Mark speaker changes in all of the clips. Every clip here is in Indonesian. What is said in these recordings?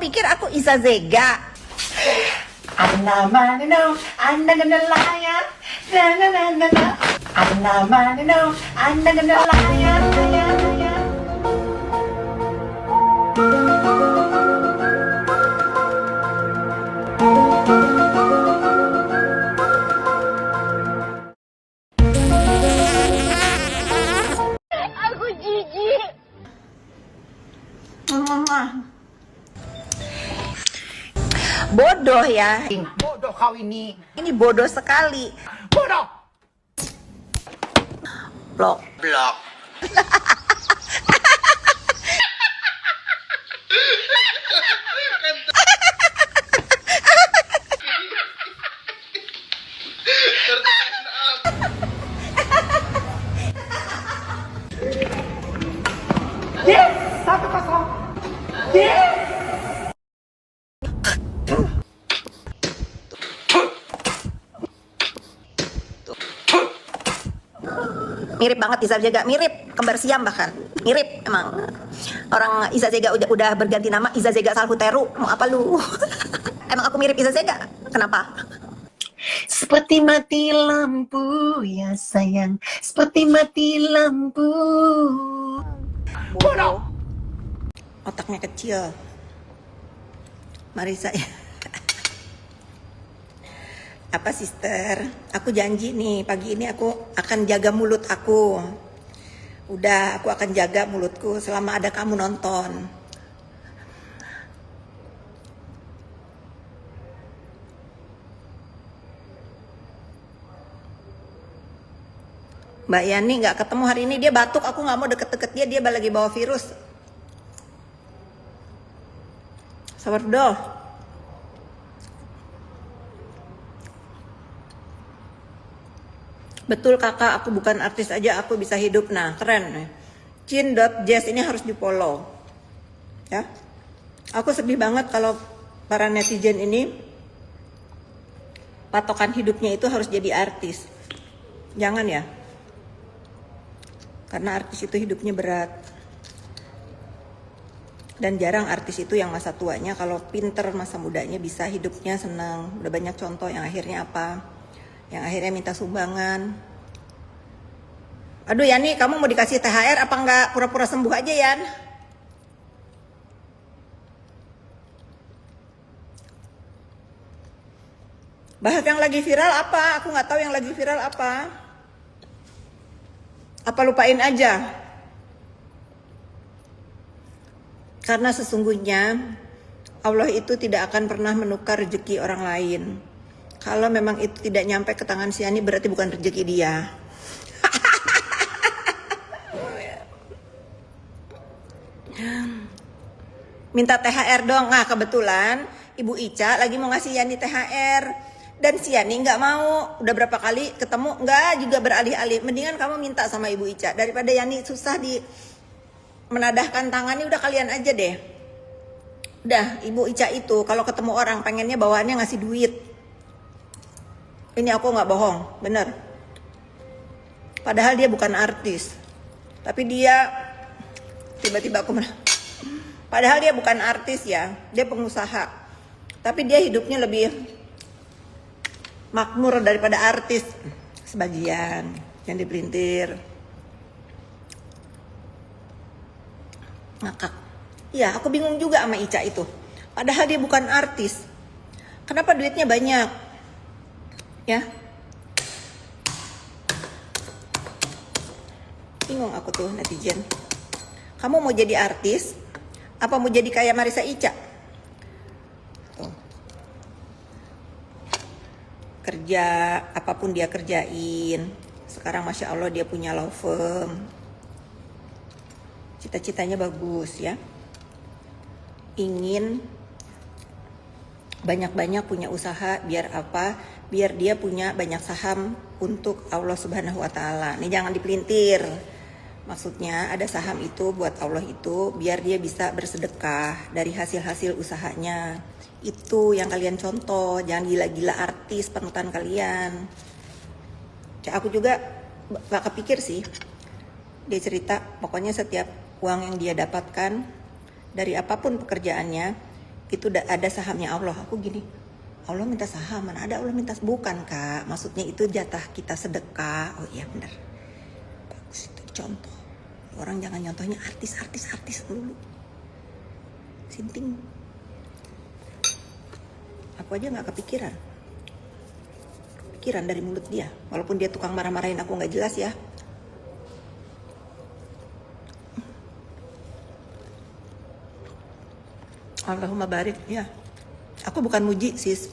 Speaker 1: pikir aku Iza Zega?
Speaker 2: Ana manino, ana gonna liar, na na na na na. Ana manino, ana gonna liar, liar, liar.
Speaker 3: Aku jijik.
Speaker 1: Bodoh ya.
Speaker 2: Bodoh kau ini.
Speaker 1: Ini bodoh sekali.
Speaker 2: Bodoh.
Speaker 1: Blok.
Speaker 2: Blok. Yes, 1-0. Yes.
Speaker 1: Mirip banget Iza Zega, mirip kembar siam bahkan. Mirip emang. Orang Iza Zega udah berganti nama Iza Zega Salhuteru. Mau apa lu? Emang aku mirip Iza Zega? Kenapa?
Speaker 2: Seperti mati lampu ya sayang, seperti mati lampu.
Speaker 1: Bodoh. Otaknya kecil. Marisa ya. Apa sister? Aku janji nih pagi ini aku akan jaga mulut aku. Udah, aku akan jaga mulutku selama ada kamu nonton. Mbak Yani nggak ketemu hari ini, dia batuk, aku nggak mau deket-deket dia lagi bawa virus. Sourdough. Betul kakak, aku bukan artis aja, aku bisa hidup. Nah, keren. Chin.jazz ini harus di follow. Ya. Aku sedih banget kalau para netizen ini patokan hidupnya itu harus jadi artis. Jangan ya. Karena artis itu hidupnya berat. Dan jarang artis itu yang masa tuanya, kalau pinter masa mudanya bisa hidupnya senang. Udah banyak contoh yang akhirnya apa? Yang akhirnya minta sumbangan. Aduh Yani, kamu mau dikasih THR apa enggak? Pura-pura sembuh aja Yan. Bahas yang lagi viral apa? Aku nggak tahu yang lagi viral apa. Apa lupain aja? Karena sesungguhnya Allah itu tidak akan pernah menukar rezeki orang lain. Kalau memang itu tidak nyampe ke tangan si Yani, berarti bukan rezeki dia. Minta THR dong. Nah kebetulan Ibu Ica lagi mau ngasih Yani THR. Dan si Yani nggak mau. Udah berapa kali ketemu nggak juga beralih-alih. Mendingan kamu minta sama Ibu Ica. Daripada Yani susah di menadahkan tangannya, udah kalian aja deh. Udah, Ibu Ica itu kalau ketemu orang pengennya bawaannya ngasih duit. Ini aku nggak bohong, bener. Padahal dia bukan artis, tapi dia tiba-tiba aku padahal dia bukan artis ya, dia pengusaha. Tapi dia hidupnya lebih makmur daripada artis. Sebagian yang dipelintir. Ngakak. Ya, aku bingung juga sama Ica itu. Padahal dia bukan artis. Kenapa duitnya banyak? Ya, bingung aku tuh netizen. Kamu mau jadi artis apa mau jadi kayak Marisa Ica? Tuh. Kerja apapun dia kerjain. Sekarang Masya Allah dia punya law firm. Cita-citanya bagus ya. Ingin banyak-banyak punya usaha, biar apa? Biar dia punya banyak saham untuk Allah Subhanahu wa Ta'ala. Ini jangan dipelintir. Maksudnya ada saham itu buat Allah itu biar dia bisa bersedekah dari hasil-hasil usahanya. Itu yang kalian contoh. Jangan gila-gila artis panutan kalian. Aku juga gak kepikir sih. Dia cerita pokoknya setiap uang yang dia dapatkan dari apapun pekerjaannya itu ada sahamnya Allah. Aku gini, Allah minta saham, mana ada Allah minta, bukan Kak, maksudnya itu jatah kita sedekah. Oh iya benar, bagus, itu contoh. Orang jangan nyontohnya artis dulu, sinting. Aku aja nggak kepikiran dari mulut dia, walaupun dia tukang marah-marahin aku nggak jelas ya. Allahumma barik ya. Aku bukan muji sis,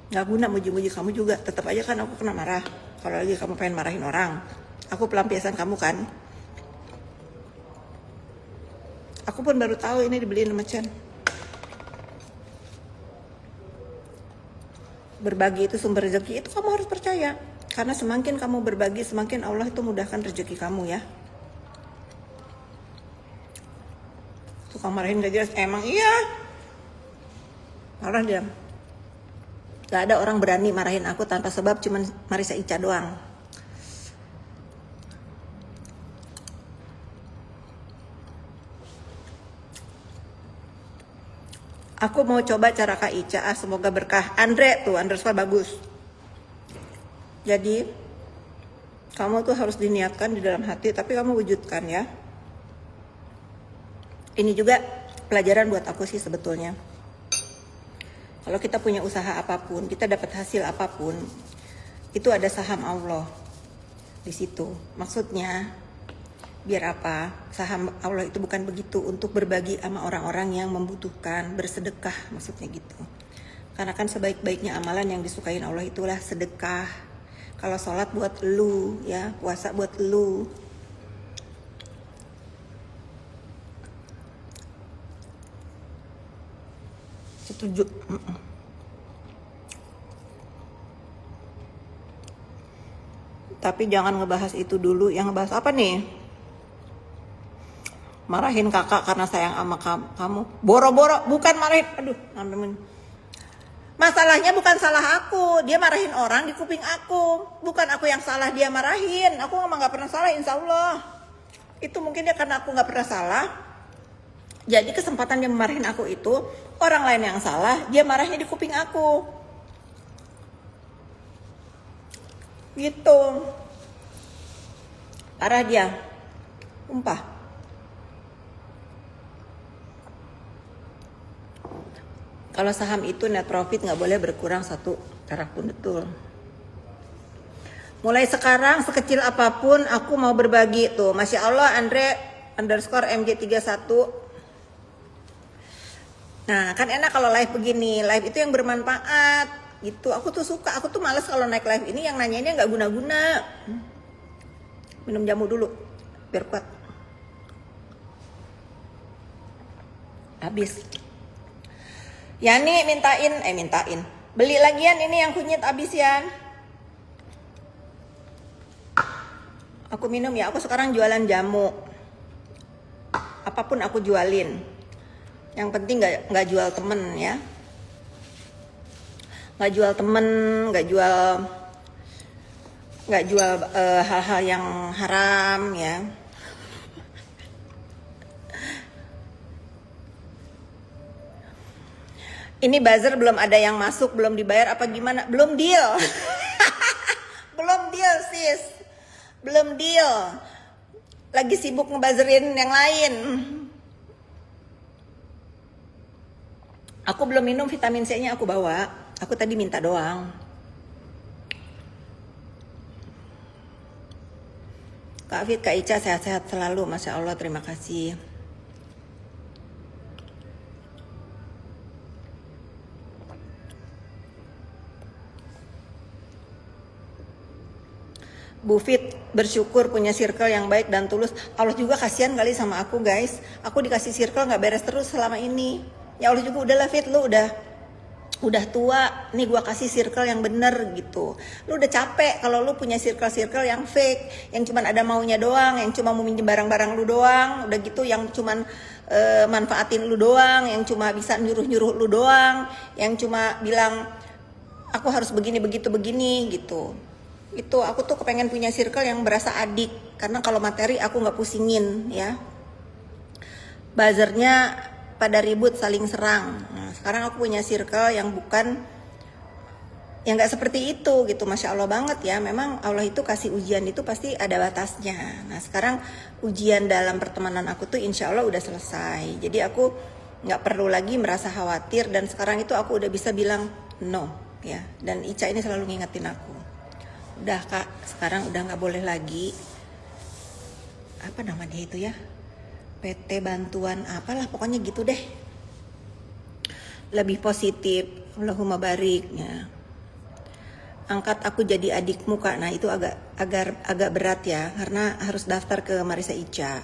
Speaker 1: nggak guna muji-muji kamu juga. Tetap aja kan aku kena marah kalau lagi kamu pengen marahin orang. Aku pelampiasan kamu kan. Aku pun baru tahu ini dibeliin sama Chen. Berbagi itu sumber rezeki, itu kamu harus percaya. Karena semakin kamu berbagi, semakin Allah itu mudahkan rezeki kamu ya. Tukang marahin gak jelas, emang iya. Marah dia. Gak ada orang berani marahin aku tanpa sebab, cuman Marissa Ica doang. Aku mau coba cara Kak Ica, semoga berkah. Andre tuh, underscore bagus. Jadi, kamu tuh harus diniatkan di dalam hati, tapi kamu wujudkan ya. Ini juga pelajaran buat aku sih sebetulnya. Kalau kita punya usaha apapun, kita dapat hasil apapun, itu ada saham Allah di situ. Maksudnya, biar apa? Saham Allah itu bukan begitu untuk berbagi sama orang-orang yang membutuhkan, bersedekah maksudnya gitu. Karena kan sebaik-baiknya amalan yang disukain Allah itulah sedekah. Kalau sholat buat lu ya, puasa buat lu. Setuju. Tapi jangan ngebahas itu dulu, yang ngebahas apa nih? Marahin kakak karena sayang sama kamu. Boro-boro, bukan marahin. Aduh, masalahnya bukan salah aku. Dia marahin orang di kuping aku. Bukan aku yang salah dia marahin. Aku emang gak pernah salah, insya Allah. Itu mungkin dia karena aku gak pernah salah. Jadi kesempatan dia memarahin aku itu, orang lain yang salah, dia marahnya di kuping aku. Gitu. Parah dia. Sumpah. Kalau saham itu net profit nggak boleh berkurang 1 perak pun, betul. Mulai sekarang sekecil apapun aku mau berbagi tuh. Masya Allah Andre underscore MJ31. Nah kan enak kalau live begini. Live itu yang bermanfaat gitu. Aku tuh suka. Aku tuh males kalau naik live ini yang nanyainnya nggak guna-guna. Minum jamu dulu biar kuat. Habis. Yani mintain. Beli lagian ini yang kunyit abis ya. Aku minum ya, aku sekarang jualan jamu. Apapun aku jualin. Yang penting nggak jual temen ya. Nggak jual temen, nggak jual hal-hal yang haram ya. Ini buzzer belum ada yang masuk, belum dibayar apa gimana? Belum deal. Belum deal sis. Belum deal. Lagi sibuk ngebuzzerin yang lain. Aku belum minum vitamin C-nya, aku bawa. Aku tadi minta doang. Kak Fit, Kak Ica sehat-sehat selalu. Masya Allah, terima kasih. Bu Fit bersyukur punya circle yang baik dan tulus. Allah juga kasihan kali sama aku guys. Aku dikasih circle gak beres terus selama ini. Ya Allah juga udahlah Fit, lu udah tua. Nih gua kasih circle yang bener gitu. Lu udah capek kalau lu punya circle-circle yang fake, yang cuman ada maunya doang, yang cuma mau minjem barang-barang lu doang. Udah gitu yang cuman manfaatin lu doang, yang cuma bisa nyuruh-nyuruh lu doang, yang cuma bilang aku harus begini begitu begini gitu. Itu aku tuh kepengen punya circle yang berasa adik, karena kalau materi aku nggak pusingin ya. Buzzernya pada ribut saling serang. Nah, sekarang aku punya circle yang bukan, yang nggak seperti itu gitu. Masya Allah banget ya, memang Allah itu kasih ujian itu pasti ada batasnya. Nah sekarang ujian dalam pertemanan aku tuh insya Allah udah selesai, jadi aku nggak perlu lagi merasa khawatir, dan sekarang itu aku udah bisa bilang no ya. Dan Ica ini selalu ngingetin aku, udah kak, sekarang udah nggak boleh lagi, apa namanya itu ya, PT bantuan apalah pokoknya gitu deh, lebih positif, Allahumma barik ya. Angkat aku jadi adikmu kak. Nah itu agak berat ya, karena harus daftar ke Marisa Ica.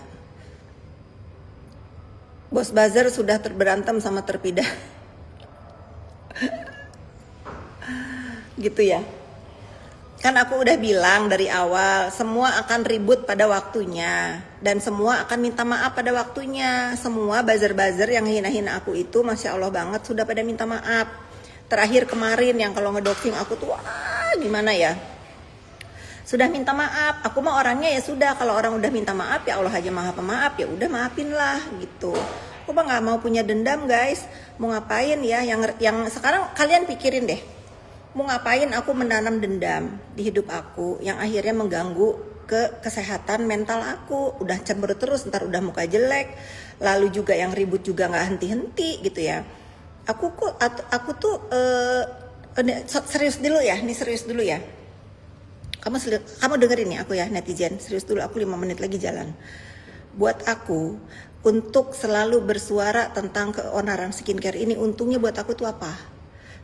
Speaker 1: Bos buzzer sudah berantem sama terpidana gitu ya. Kan aku udah bilang dari awal, semua akan ribut pada waktunya, dan semua akan minta maaf pada waktunya. Semua buzzer-buzzer yang hina-hina aku itu, Masya Allah banget, sudah pada minta maaf. Terakhir kemarin yang kalau ngedoxing aku tuh gimana ya, sudah minta maaf. Aku mah orangnya ya sudah, kalau orang udah minta maaf ya Allah aja maha pemaaf, ya udah maafin lah gitu. Aku mah nggak mau punya dendam guys. Mau ngapain ya, yang sekarang kalian pikirin deh, mau ngapain aku menanam dendam di hidup aku yang akhirnya mengganggu ke kesehatan mental aku. Udah cemberut terus, ntar udah muka jelek, lalu juga yang ribut juga nggak henti-henti gitu ya. Aku tuh serius dulu ya, nih serius dulu ya. Kamu dengerin nih aku ya netizen, serius dulu, aku 5 menit lagi jalan. Buat aku, untuk selalu bersuara tentang keonaran skincare ini, untungnya buat aku tuh apa?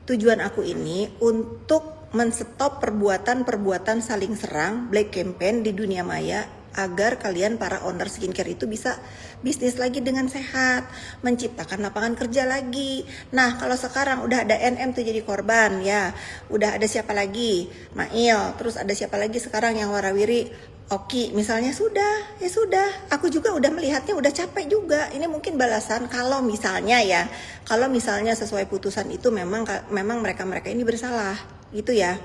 Speaker 1: Tujuan aku ini untuk menstop perbuatan-perbuatan saling serang, black campaign di dunia maya, agar kalian para owner skincare itu bisa bisnis lagi dengan sehat, menciptakan lapangan kerja lagi. Nah kalau sekarang udah ada NM tuh jadi korban ya, udah ada siapa lagi, Mail, terus ada siapa lagi sekarang yang warawiri, Oki misalnya, sudah ya sudah, aku juga udah melihatnya udah capek juga. Ini mungkin balasan kalau misalnya ya, kalau misalnya sesuai putusan itu memang mereka ini bersalah gitu ya.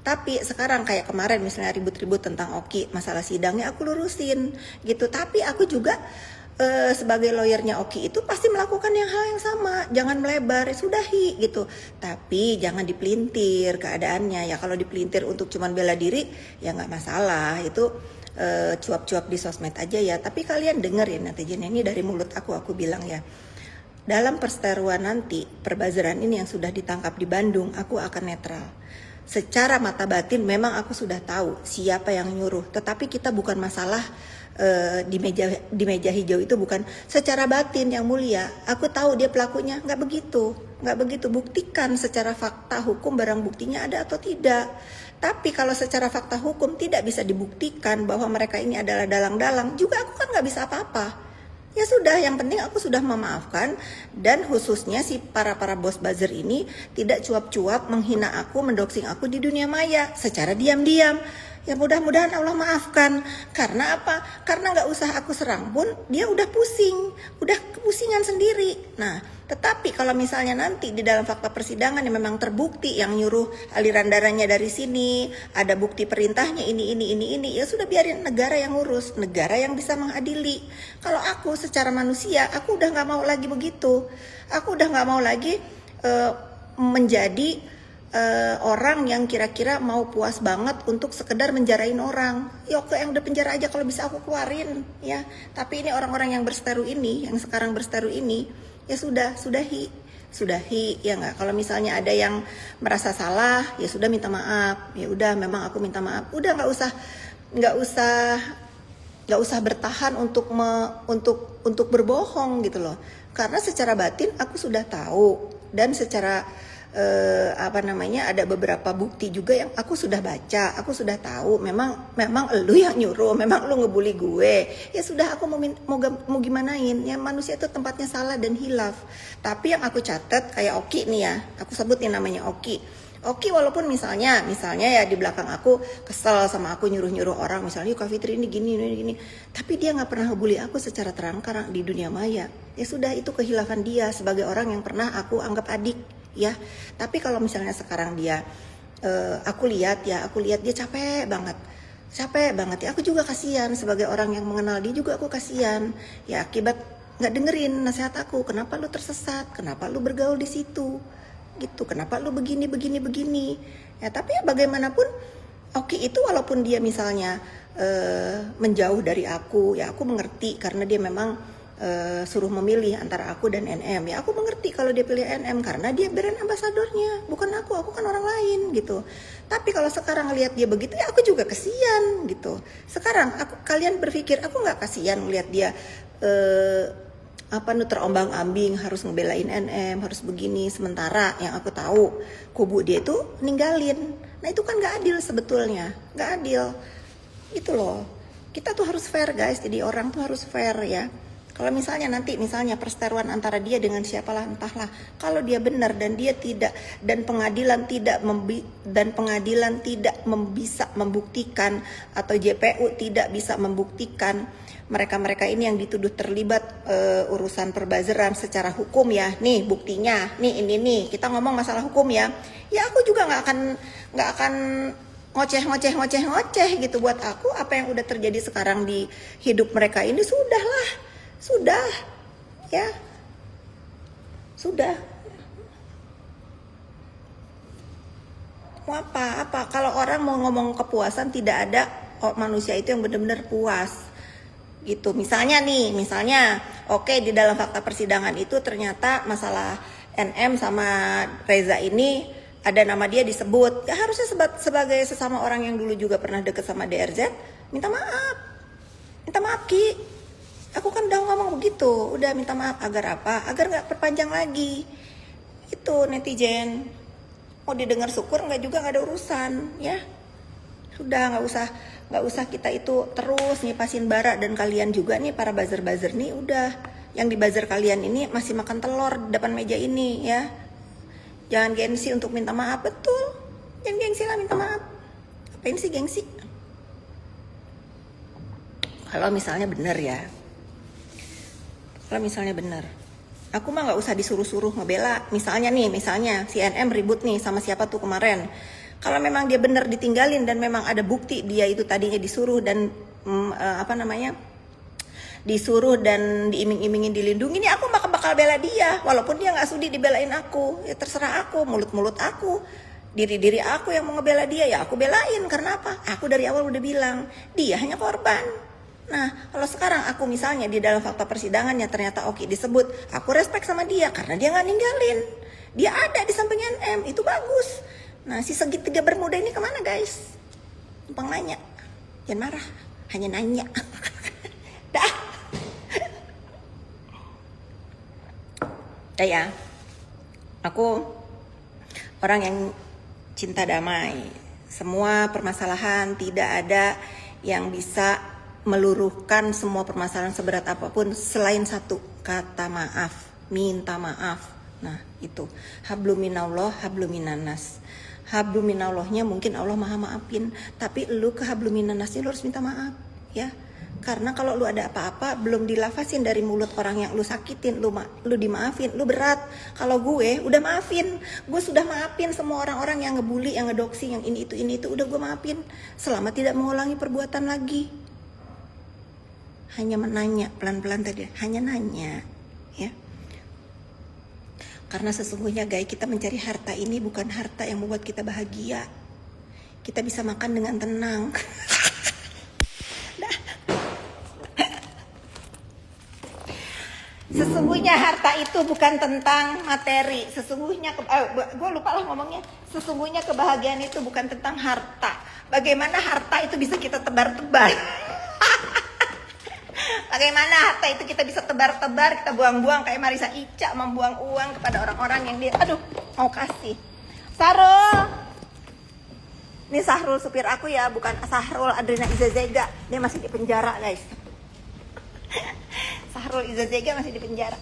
Speaker 1: Tapi sekarang kayak kemarin misalnya ribut-ribut tentang Oki, masalah sidangnya aku lurusin gitu. Tapi aku juga sebagai lawyernya Oki itu pasti melakukan hal yang sama. Jangan melebar, sudahi gitu. Tapi jangan dipelintir keadaannya ya. Kalau dipelintir untuk cuman bela diri ya nggak masalah. Itu cuap-cuap di sosmed aja ya. Tapi kalian denger ya netizen, ini dari mulut aku bilang ya. Dalam perseteruan nanti, perbazaran ini yang sudah ditangkap di Bandung, aku akan netral. Secara mata batin memang aku sudah tahu siapa yang nyuruh, tetapi kita bukan masalah di meja hijau itu bukan secara batin yang mulia. Aku tahu dia pelakunya, nggak begitu. Buktikan secara fakta hukum barang buktinya ada atau tidak. Tapi kalau secara fakta hukum tidak bisa dibuktikan bahwa mereka ini adalah dalang-dalang, juga aku kan nggak bisa apa-apa. Ya sudah, yang penting aku sudah memaafkan, dan khususnya si para bos buzzer ini tidak cuap-cuap menghina aku, mendoxing aku di dunia maya secara diam-diam. Ya mudah-mudahan Allah maafkan. Karena apa? Karena nggak usah aku serang pun dia udah pusing, udah kepusingan sendiri. Nah, tetapi kalau misalnya nanti di dalam fakta persidangan yang memang terbukti yang nyuruh aliran darahnya dari sini, ada bukti perintahnya ini, ya sudah biarin negara yang ngurus, negara yang bisa mengadili. Kalau aku secara manusia, aku udah nggak mau lagi begitu. Aku udah nggak mau lagi menjadi orang yang kira-kira mau puas banget untuk sekedar menjarain orang. Ya oke, yang udah penjara aja kalau bisa aku keluarin ya. Tapi ini orang-orang yang berseteru ini, yang sekarang berseteru ini, ya sudahi ya nggak. Kalau misalnya ada yang merasa salah, ya sudah minta maaf. Ya udah, memang aku minta maaf. Udah nggak usah bertahan untuk berbohong gitu loh. Karena secara batin aku sudah tahu, dan secara ada beberapa bukti juga yang aku sudah baca, aku sudah tahu memang elu yang nyuruh, memang lu ngebully gue. Ya sudah, aku mau gimanain? Ya manusia itu tempatnya salah dan hilaf. Tapi yang aku catat kayak Oki nih ya, aku sebut nih namanya Oki. Oki walaupun misalnya ya di belakang aku kesel sama aku, nyuruh orang misalnya Kak Fitri ini gini, tapi dia nggak pernah ngebully aku secara terang-terang di dunia maya. Ya sudah, itu kehilafan dia sebagai orang yang pernah aku anggap adik ya. Tapi kalau misalnya sekarang dia aku lihat dia capek banget ya. Aku juga kasihan sebagai orang yang mengenal dia, juga aku kasihan ya, akibat nggak dengerin nasihat aku. Kenapa lu tersesat? Kenapa lu bergaul di situ? Gitu. Kenapa lu begini? Ya tapi ya bagaimanapun Oki itu walaupun dia misalnya menjauh dari aku, ya aku mengerti karena dia memang suruh memilih antara aku dan NM. Ya aku mengerti kalau dia pilih NM karena dia brand ambasadornya, bukan aku kan orang lain gitu. Tapi kalau sekarang lihat dia begitu ya aku juga kasihan gitu. Sekarang kalian berpikir aku nggak kasihan melihat dia terombang-ambing harus ngebelain NM, harus begini, sementara yang aku tahu kubu dia itu ninggalin. Nah itu kan nggak adil sebetulnya, nggak adil. Itu loh, kita tuh harus fair guys, jadi orang tuh harus fair ya. Kalau misalnya perseteruan antara dia dengan siapalah entahlah, kalau dia benar dan dia tidak, dan pengadilan tidak bisa membuktikan, atau JPU tidak bisa membuktikan mereka ini yang dituduh terlibat urusan perbazeran secara hukum ya, nih buktinya, ini kita ngomong masalah hukum ya aku juga nggak akan ngoceh gitu. Buat aku apa yang udah terjadi sekarang di hidup mereka ini sudah mau apa kalau orang mau ngomong kepuasan, tidak ada manusia itu yang benar-benar puas gitu. Misalnya oke, di dalam fakta persidangan itu ternyata masalah NM sama Reza ini ada nama dia disebut, ya harusnya sebagai sesama orang yang dulu juga pernah deket sama DRZ minta maaf Ki, aku kan udah ngomong begitu, udah minta maaf agar nggak perpanjang lagi. Itu netizen mau didengar syukur, nggak ada urusan ya. Sudah nggak usah kita itu terus nyipasin bara. Dan kalian juga nih para buzzer nih, udah yang di buzzer kalian ini masih makan telur depan meja ini ya. Jangan gengsi untuk minta maaf, betul. Jangan gengsi lah minta maaf. Apain sih gengsi? Kalau misalnya benar ya, aku mah nggak usah disuruh-suruh ngebela. Misalnya si NM ribut nih sama siapa tuh kemarin. Kalau memang dia benar ditinggalin dan memang ada bukti dia itu tadinya disuruh dan disuruh dan diiming-imingin dilindungi, ini aku bakal bela dia walaupun dia nggak sudi dibelain aku. Ya terserah aku, mulut aku, diri aku yang mau ngebela dia, ya aku belain. Karena apa? Aku dari awal udah bilang dia hanya korban. Nah kalau sekarang aku misalnya di dalam fakta persidangannya ternyata Oki disebut, aku respect sama dia karena dia nggak ninggalin, dia ada di samping NM, itu bagus. Nah si segitiga bermuda ini kemana guys? Numpang nanya, jangan marah, hanya nanya. Dah ya, aku orang yang cinta damai. Semua permasalahan, tidak ada yang bisa meluruhkan semua permasalahan seberat apapun selain satu kata maaf, minta maaf. Nah itu habluminallah, habluminanas. Habluminallahnya mungkin Allah maha maafin, tapi lu ke habluminanasnya lu harus minta maaf ya. Karena kalau lu ada apa-apa belum dilafasin dari mulut orang yang lu sakitin, lu dimaafin, lu berat. Kalau gue udah maafin, gue sudah maafin semua orang-orang yang ngebully, yang ngedoksi, yang ini itu udah gue maafin, selama tidak mengulangi perbuatan lagi. Hanya menanya pelan-pelan tadi, hanya nanya ya. Karena sesungguhnya guys, kita mencari harta ini bukan harta yang membuat kita bahagia. Kita bisa makan dengan tenang. Sesungguhnya harta itu bukan tentang materi. Sesungguhnya gue lupa lah ngomongnya. Sesungguhnya kebahagiaan itu bukan tentang harta. Bagaimana harta itu bisa kita tebar-tebar? Bagaimana harta itu kita bisa tebar-tebar, kita buang-buang kayak Marisa Ica membuang uang kepada orang-orang yang dia mau kasih. Sahrul, ini Sahrul supir aku ya, bukan Sahrul Adrina Izazega. Dia masih di penjara guys. Sahrul Izazega masih di penjara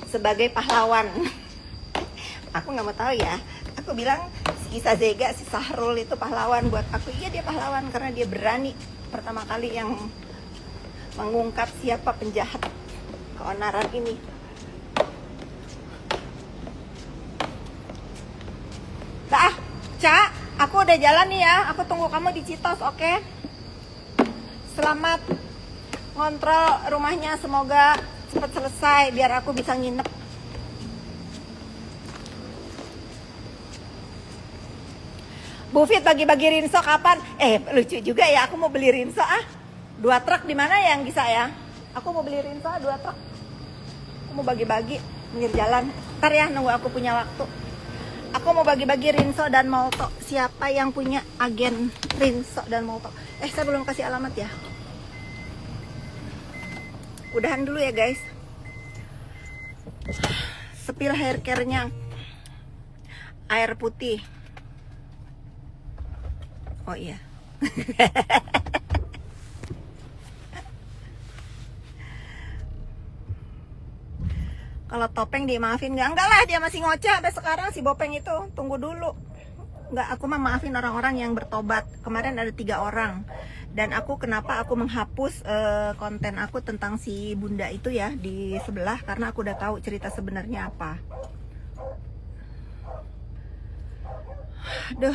Speaker 1: sebagai pahlawan. Aku nggak mau tahu ya. Aku bilang si Izazega, si Sahrul itu pahlawan buat aku. Iya dia pahlawan karena dia berani pertama kali yang mengungkap siapa penjahat keonaran ini. Dah, Ca, aku udah jalan nih ya. Aku tunggu kamu di Citos, oke? Selamat Kontrol rumahnya semoga cepat selesai biar aku bisa nginep. Bu Fit bagi-bagi rinso kapan? Lucu juga ya, aku mau beli rinso 2 truk di mana ya yang bisa ya? Aku mau beli rinso 2 truk. Aku mau bagi-bagi pinggir jalan. Ntar ya, nunggu aku punya waktu. Aku mau bagi-bagi rinso dan molto. Siapa yang punya agen rinso dan molto? Saya belum kasih alamat ya. Udahan dulu ya guys. Spill hair care-nya air putih. Oh iya. Kalau Topeng dimaafin nggak? Enggak lah, dia masih ngoceh sampai sekarang si Bopeng itu. Tunggu dulu. Enggak, aku mah maafin orang-orang yang bertobat. Kemarin ada 3 orang. Dan kenapa aku menghapus konten aku tentang si bunda itu ya di sebelah, karena aku udah tahu cerita sebenarnya apa. Aduh.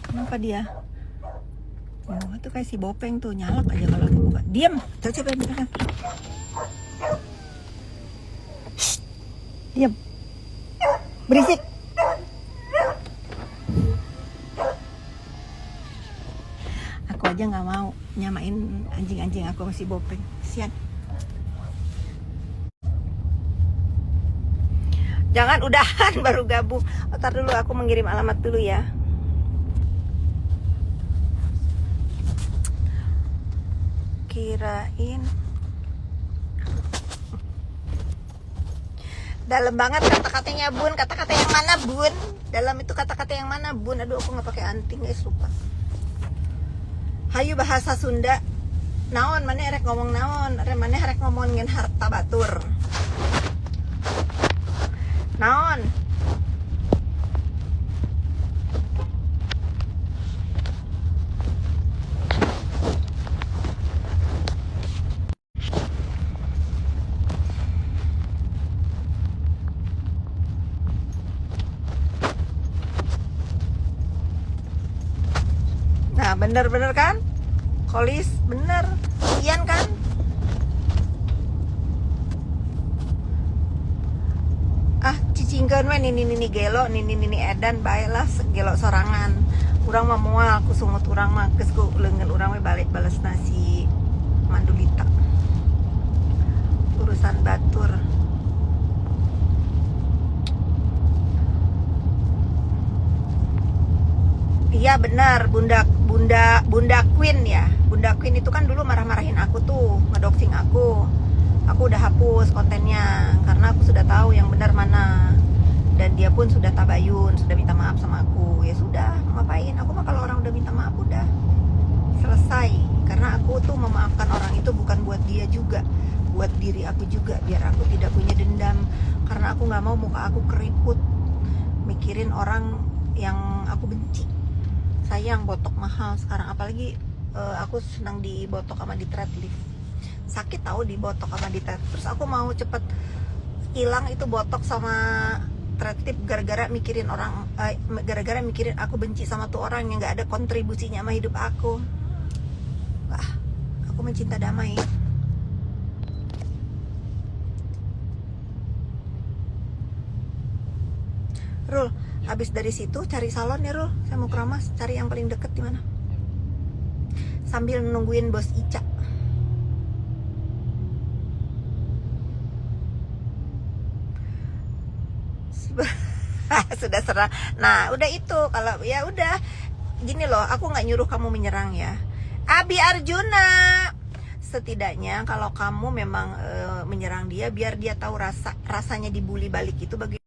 Speaker 1: Kenapa dia? Oh, itu kayak si Bopeng tuh nyalak aja kalau aku buka. Diam, coba buka. Diam. Berisik. Aku aja nggak mau nyamain anjing-anjing aku sama si Bopeng. Sian. Jangan udahan baru gabung. Ntar dulu aku mengirim alamat dulu ya. Kirain dalam banget kata-katanya Bun. Kata-kata yang mana Bun? Dalam itu kata-kata yang mana Bun? Aduh, aku nggak pakai anting guys, lupa. Hayu bahasa Sunda. Naon mana rek ngomong naon? Mana rek ngomongin harta batur. Naon? Nah, bener-bener kan? Kolis, bener. Ian kan? Cicingkeun we nini gelo, nini edan baelah gelo sorangan. Urang mah moal ku sungut urang mah geus ku leungeun urang we balik bales nasi mandulita. Urusan batur. Iya benar, Bunda Queen ya. Bunda Queen itu kan dulu marah-marahin aku tuh, ngedoxing aku. Aku udah hapus kontennya karena aku sudah tahu yang benar mana. Dan dia pun sudah tabayun, sudah minta maaf sama aku. Ya sudah, ngapain? Aku mah kalau orang udah minta maaf udah selesai. Karena aku tuh memaafkan orang itu bukan buat dia juga, buat diri aku juga, biar aku tidak punya dendam. Karena aku nggak mau muka aku keriput mikirin orang yang aku benci. Sayang botok mahal sekarang, apalagi aku senang dibotok sama di thread lift. Sakit tahu dibotok sama di thread. Terus aku mau cepet hilang itu botok sama thread lift gara-gara mikirin orang, gara-gara mikirin aku benci sama tuh orang yang nggak ada kontribusinya sama hidup aku. Wah, aku mencinta damai. Rul, habis dari situ cari salon ya Rul. Saya mau keramas, cari yang paling deket di mana? Sambil nungguin bos Ica. Sudah serah. Nah, udah itu. Kalau ya udah gini loh, aku nggak nyuruh kamu menyerang ya. Abi Arjuna. Setidaknya kalau kamu memang menyerang dia, biar dia tahu rasanya dibully balik itu bagaimana.